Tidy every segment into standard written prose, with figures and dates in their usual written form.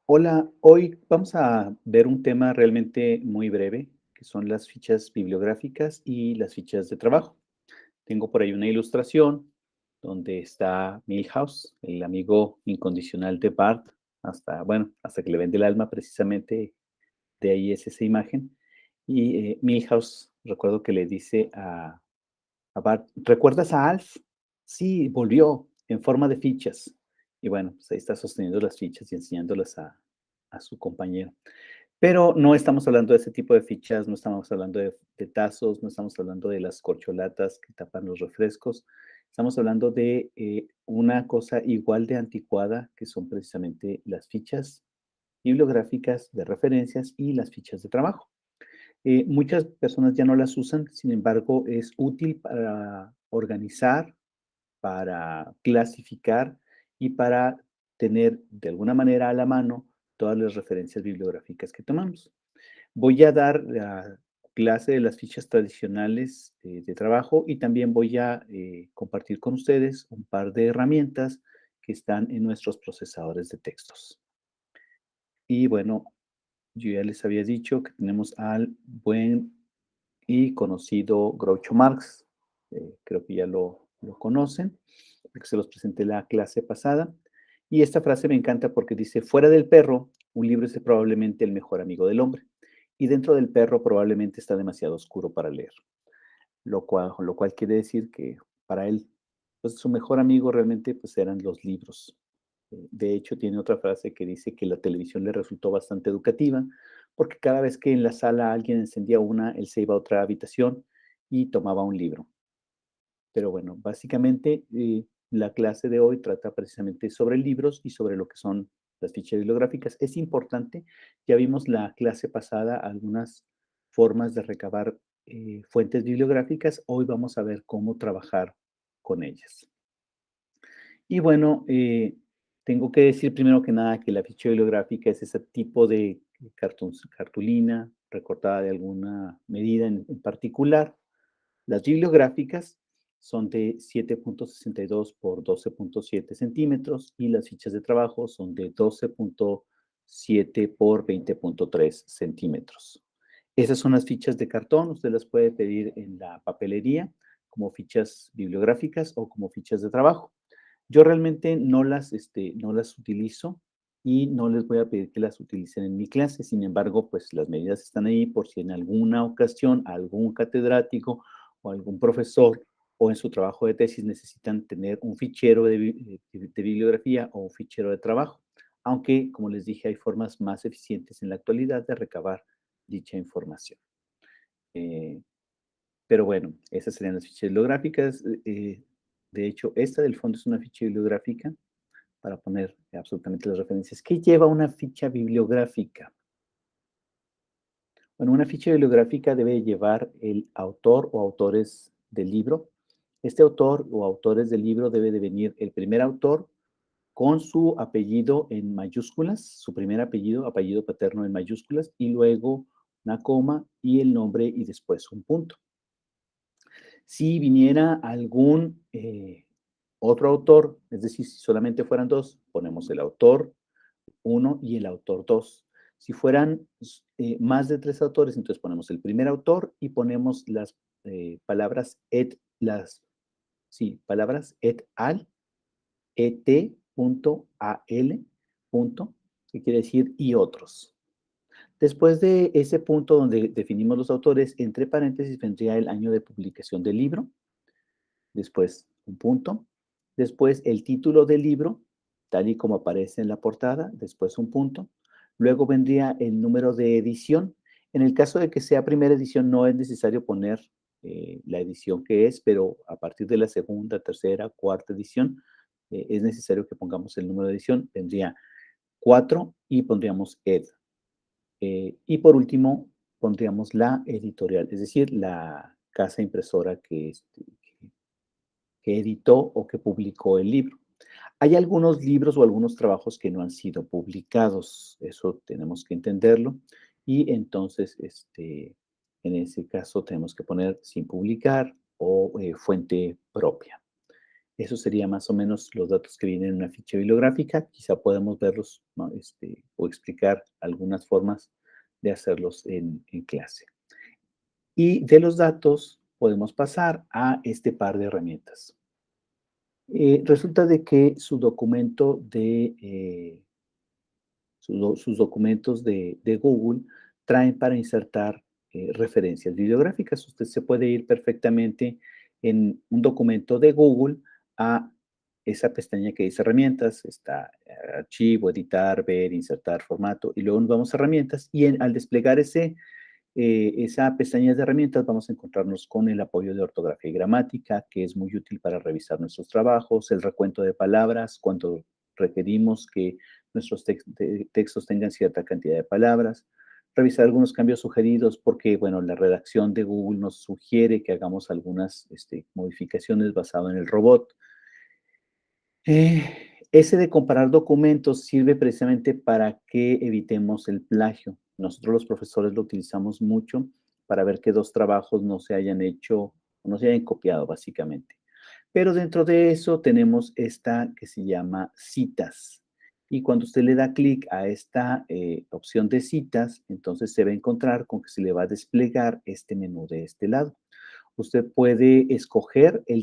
Hola, hoy vamos a ver un tema realmente muy breve, que son las fichas bibliográficas y las fichas de trabajo. Tengo por ahí una ilustración donde está Milhouse, el amigo incondicional de Bart, hasta que le vende el alma precisamente, de ahí es esa imagen. Y Milhouse, recuerdo que le dice a Bart, ¿recuerdas a Alf? Sí, volvió en forma de fichas. Y bueno, pues ahí está sosteniendo las fichas y enseñándolas a su compañero. Pero no estamos hablando de ese tipo de fichas, no estamos hablando de tazos, no estamos hablando de las corcholatas que tapan los refrescos. Estamos hablando de una cosa igual de anticuada, que son precisamente las fichas bibliográficas de referencias y las fichas de trabajo. Muchas personas ya no las usan, sin embargo, es útil para organizar, para clasificar y para tener de alguna manera a la mano todas las referencias bibliográficas que tomamos. Voy a dar la clase de las fichas tradicionales de trabajo y también voy a compartir con ustedes un par de herramientas que están en nuestros procesadores de textos. Y bueno, yo ya les había dicho que tenemos al buen y conocido Groucho Marx. Creo que ya lo conocen, porque se los presenté la clase pasada. Y esta frase me encanta porque dice, fuera del perro, un libro es probablemente el mejor amigo del hombre. Y dentro del perro probablemente está demasiado oscuro para leer. Lo cual quiere decir que para él, pues su mejor amigo realmente pues eran los libros. De hecho, tiene otra frase que dice que la televisión le resultó bastante educativa, porque cada vez que en la sala alguien encendía una, él se iba a otra habitación y tomaba un libro. Pero bueno, básicamente la clase de hoy trata precisamente sobre libros y sobre lo que son las fichas bibliográficas. Es importante, ya vimos la clase pasada algunas formas de recabar fuentes bibliográficas. Hoy vamos a ver cómo trabajar con ellas. Y bueno, tengo que decir primero que nada que la ficha bibliográfica es ese tipo de cartulina recortada de alguna medida en particular. Las bibliográficas son de 7.62 por 12.7 centímetros y las fichas de trabajo son de 12.7 por 20.3 centímetros. Esas son las fichas de cartón, usted las puede pedir en la papelería como fichas bibliográficas o como fichas de trabajo. Yo realmente no las utilizo y no les voy a pedir que las utilicen en mi clase. Sin embargo, pues las medidas están ahí por si en alguna ocasión algún catedrático o algún profesor o en su trabajo de tesis necesitan tener un fichero de bibliografía o un fichero de trabajo. Aunque, como les dije, hay formas más eficientes en la actualidad de recabar dicha información. Eh, pero bueno, esas serían las fichas bibliográficas. De hecho, esta del fondo es una ficha bibliográfica para poner absolutamente las referencias. ¿Qué lleva una ficha bibliográfica? Bueno, una ficha bibliográfica debe llevar el autor o autores del libro. Este autor o autores del libro debe de venir el primer autor con su apellido en mayúsculas, su primer apellido, apellido paterno en mayúsculas, y luego una coma y el nombre y después un punto. Si viniera algún otro autor, es decir, si solamente fueran dos, ponemos el autor uno y el autor 2. Si fueran más de tres autores, entonces ponemos el primer autor y ponemos las palabras palabras et al, et.al, punto, que quiere decir y otros. Después de ese punto donde definimos los autores, entre paréntesis vendría el año de publicación del libro, después un punto, después el título del libro, tal y como aparece en la portada, después un punto, luego vendría el número de edición. En el caso de que sea primera edición, no es necesario poner la edición que es, pero a partir de la segunda, tercera, cuarta edición, es necesario que pongamos el número de edición. Vendría 4 y pondríamos ed. Y por último, pondríamos la editorial, es decir, la casa impresora que editó o que publicó el libro. Hay algunos libros o algunos trabajos que no han sido publicados, eso tenemos que entenderlo, y entonces en ese caso tenemos que poner sin publicar o fuente propia. Eso sería más o menos los datos que vienen en una ficha bibliográfica. Quizá podemos verlos, ¿no? O explicar algunas formas de hacerlos en clase. Y de los datos podemos pasar a este par de herramientas. Resulta de que su documento sus documentos de Google traen para insertar referencias bibliográficas. Usted se puede ir perfectamente en un documento de Google a esa pestaña que dice herramientas, está archivo, editar, ver, insertar, formato, y luego nos vamos a herramientas y al desplegar esa pestaña de herramientas vamos a encontrarnos con el apoyo de ortografía y gramática, que es muy útil para revisar nuestros trabajos, el recuento de palabras, cuando requerimos que nuestros textos tengan cierta cantidad de palabras, revisar algunos cambios sugeridos, porque, bueno, la redacción de Google nos sugiere que hagamos algunas modificaciones basado en el robot. Ese de comparar documentos sirve precisamente para que evitemos el plagio. Nosotros los profesores lo utilizamos mucho para ver que dos trabajos no se hayan hecho, no se hayan copiado, básicamente. Pero dentro de eso tenemos esta que se llama citas. Y cuando usted le da clic a esta opción de citas, entonces se va a encontrar con que se le va a desplegar este menú de este lado. Usted puede escoger eh,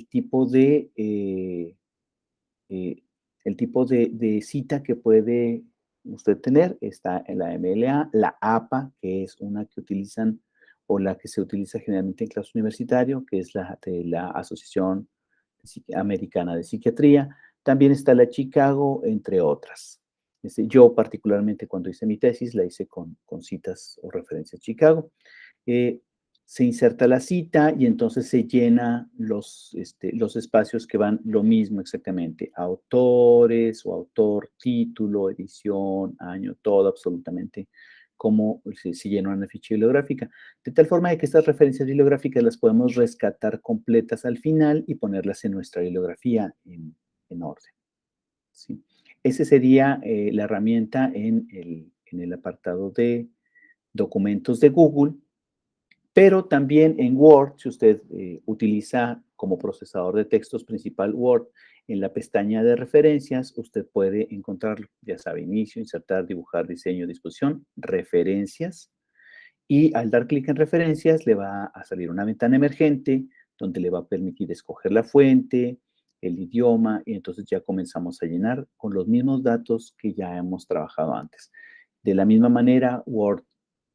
el tipo de cita que puede usted tener. Está en la MLA, la APA, que es una que utilizan o la que se utiliza generalmente en clase universitario, que es la de la Asociación Americana de Psiquiatría. También está la Chicago, entre otras. Yo particularmente cuando hice mi tesis la hice con citas o referencias Chicago. eh, Se inserta la cita y entonces se llena los espacios que van lo mismo exactamente, autores o autor, título, edición, año, todo absolutamente como se llena una ficha bibliográfica. De tal forma de que estas referencias bibliográficas las podemos rescatar completas al final y ponerlas en nuestra bibliografía en orden. ¿Sí? Esa sería la herramienta en el apartado de documentos de Google. Pero también en Word, si usted utiliza como procesador de textos principal Word, en la pestaña de referencias, usted puede encontrarlo. Ya sabe, inicio, insertar, dibujar, diseño, disposición, referencias. Y al dar clic en referencias, le va a salir una ventana emergente donde le va a permitir escoger la fuente, el idioma, y entonces ya comenzamos a llenar con los mismos datos que ya hemos trabajado antes. De la misma manera, Word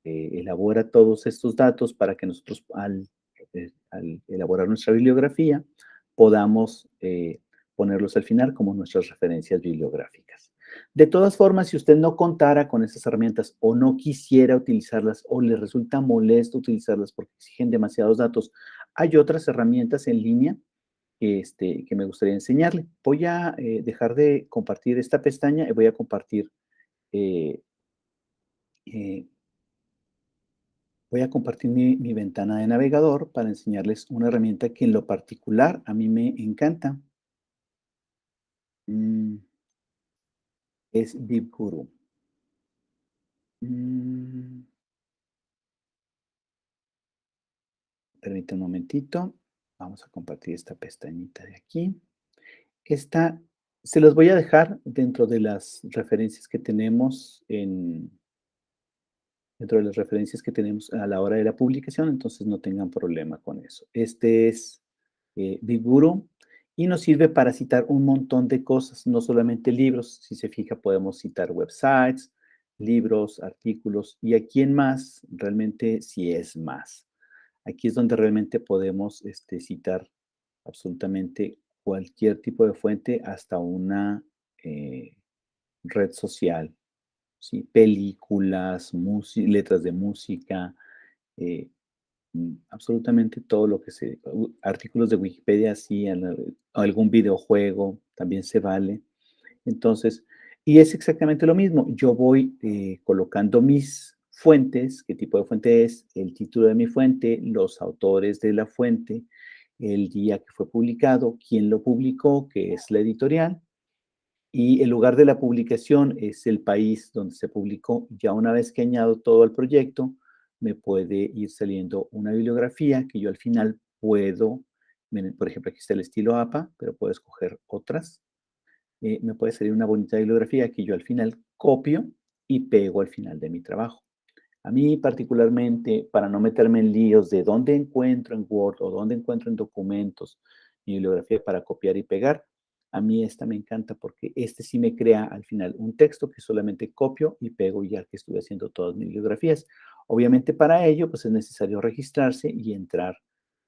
elabora todos estos datos para que nosotros al elaborar nuestra bibliografía podamos ponerlos al final como nuestras referencias bibliográficas. De todas formas, si usted no contara con esas herramientas o no quisiera utilizarlas o le resulta molesto utilizarlas porque exigen demasiados datos, hay otras herramientas en línea que me gustaría enseñarle. Voy a dejar de compartir esta pestaña y voy a compartir eh, eh, mi ventana de navegador para enseñarles una herramienta que en lo particular a mí me encanta. Mm, es BibGuru. Mm, Permítame un momentito. Vamos a compartir esta pestañita de aquí. Esta se las voy a dejar dentro de las referencias que tenemos dentro de las referencias que tenemos a la hora de la publicación, entonces no tengan problema con eso. Este es BigGuru y nos sirve para citar un montón de cosas, no solamente libros. Si se fija, podemos citar websites, libros, artículos y aquí en más, realmente sí es más. Aquí es donde realmente podemos citar absolutamente cualquier tipo de fuente, hasta una eh, red social, ¿sí? Películas, letras de música, eh, absolutamente todo lo que artículos de Wikipedia, sí, algún videojuego también se vale. Entonces, y es exactamente lo mismo. Yo voy colocando mis fuentes, qué tipo de fuente es, el título de mi fuente, los autores de la fuente, el día que fue publicado, quién lo publicó, que es la editorial, y el lugar de la publicación es el país donde se publicó. Ya una vez que añado todo al proyecto, me puede ir saliendo una bibliografía que yo al final puedo Miren, por ejemplo, aquí está el estilo APA, pero puedo escoger otras. Me puede salir una bonita bibliografía que yo al final copio y pego al final de mi trabajo. A mí particularmente, para no meterme en líos de dónde encuentro en Word o dónde encuentro en documentos mi bibliografía para copiar y pegar, a mí esta me encanta porque este sí me crea al final un texto que solamente copio y pego ya que estuve haciendo todas mis bibliografías. Obviamente para ello pues es necesario registrarse y entrar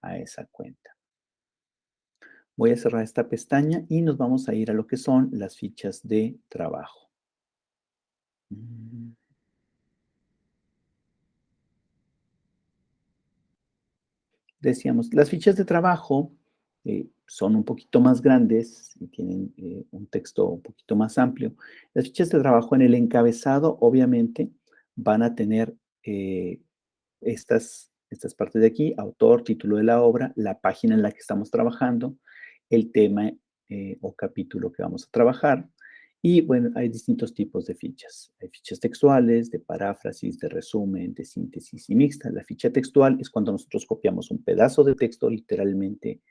a esa cuenta. Voy a cerrar esta pestaña y nos vamos a ir a lo que son las fichas de trabajo. Mm. Decíamos, las fichas de trabajo son un poquito más grandes y tienen un texto un poquito más amplio. Las fichas de trabajo en el encabezado, obviamente, van a tener eh, estas partes de aquí, autor, título de la obra, la página en la que estamos trabajando, el tema o capítulo que vamos a trabajar. Y bueno, hay distintos tipos de fichas. Hay fichas textuales, de paráfrasis, de resumen, de síntesis y mixta. La ficha textual es cuando nosotros copiamos un pedazo de texto literalmente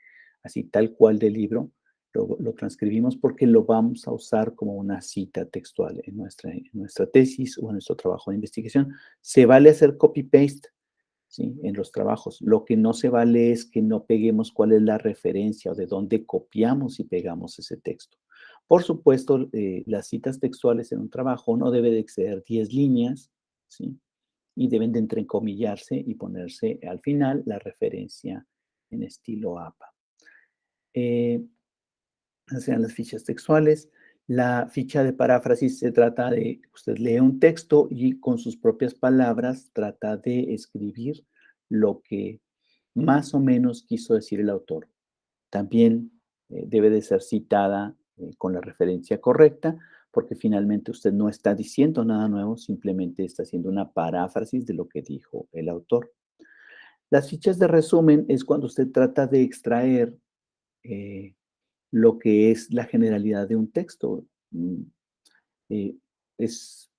así tal cual del libro, lo transcribimos porque lo vamos a usar como una cita textual en nuestra tesis o en nuestro trabajo de investigación. Se vale hacer copy-paste, ¿sí? En los trabajos. Lo que no se vale es que no peguemos cuál es la referencia o de dónde copiamos y pegamos ese texto. Por supuesto, las citas textuales en un trabajo no debe de exceder 10 líneas, ¿sí? Y deben de entrecomillarse y ponerse al final la referencia en estilo APA. Eh, Esas sean las fichas textuales. La ficha de paráfrasis se trata de, usted lee un texto y con sus propias palabras trata de escribir lo que más o menos quiso decir el autor. También debe de ser citada con la referencia correcta, porque finalmente usted no está diciendo nada nuevo, simplemente está haciendo una paráfrasis de lo que dijo el autor. Las fichas de resumen es cuando usted trata de extraer eh, lo que es la generalidad de un texto. Eh, es,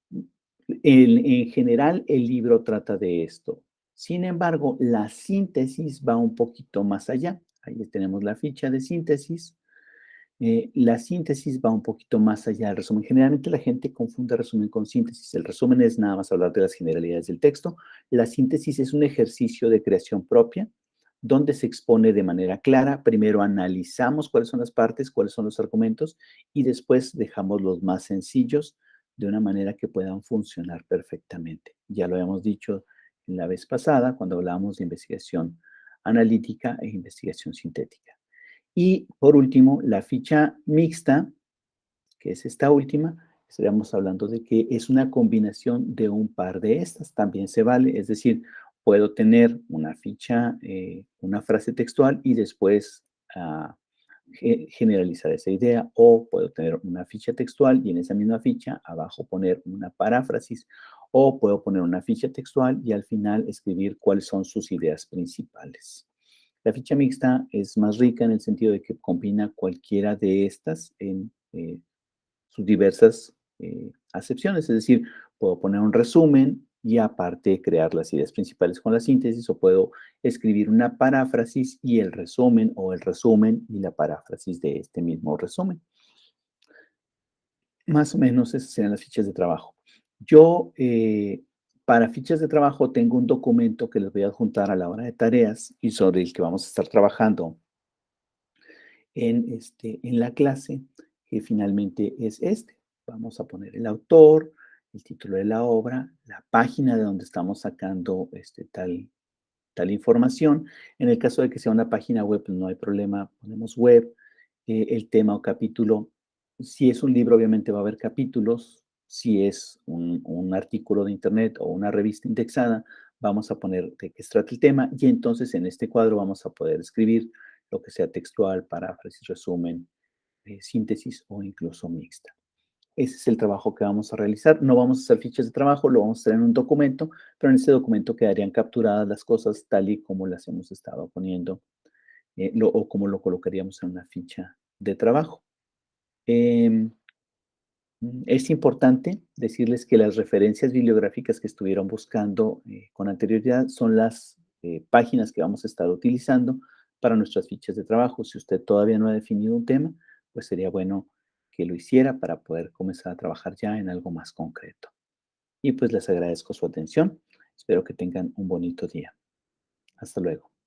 en general, el libro trata de esto. Sin embargo, la síntesis va un poquito más allá. Ahí tenemos la ficha de síntesis. La síntesis va un poquito más allá del resumen. Generalmente la gente confunde resumen con síntesis. El resumen es nada más hablar de las generalidades del texto. La síntesis es un ejercicio de creación propia donde se expone de manera clara. Primero analizamos cuáles son las partes, cuáles son los argumentos y después dejamos los más sencillos de una manera que puedan funcionar perfectamente. Ya lo habíamos dicho la vez pasada cuando hablábamos de investigación analítica e investigación sintética. Y por último, la ficha mixta, que es esta última, estaríamos hablando de que es una combinación de un par de estas, también se vale, es decir, puedo tener una ficha, una frase textual y después generalizar esa idea, o puedo tener una ficha textual y en esa misma ficha abajo poner una paráfrasis, o puedo poner una ficha textual y al final escribir cuáles son sus ideas principales. La ficha mixta es más rica en el sentido de que combina cualquiera de estas en sus diversas acepciones, es decir, puedo poner un resumen y aparte crear las ideas principales con la síntesis, o puedo escribir una paráfrasis y el resumen, o el resumen y la paráfrasis de este mismo resumen. Más o menos esas serían las fichas de trabajo. Yo, para fichas de trabajo, tengo un documento que les voy a adjuntar a la hora de tareas y sobre el que vamos a estar trabajando en la clase, que finalmente es este. Vamos a poner el autor, el título de la obra, la página de donde estamos sacando tal información. En el caso de que sea una página web, pues no hay problema, ponemos web, el tema o capítulo. Si es un libro, obviamente va a haber capítulos. Si es un artículo de internet o una revista indexada, vamos a poner de qué se trata el tema y entonces en este cuadro vamos a poder escribir lo que sea textual, paráfrasis, resumen, síntesis o incluso mixta. Ese es el trabajo que vamos a realizar. No vamos a hacer fichas de trabajo, lo vamos a hacer en un documento, pero en ese documento quedarían capturadas las cosas tal y como las hemos estado poniendo o como lo colocaríamos en una ficha de trabajo. Eh, es importante decirles que las referencias bibliográficas que estuvieron buscando con anterioridad son las páginas que vamos a estar utilizando para nuestras fichas de trabajo. Si usted todavía no ha definido un tema, pues sería bueno que lo hiciera para poder comenzar a trabajar ya en algo más concreto. Y pues les agradezco su atención. Espero que tengan un bonito día. Hasta luego.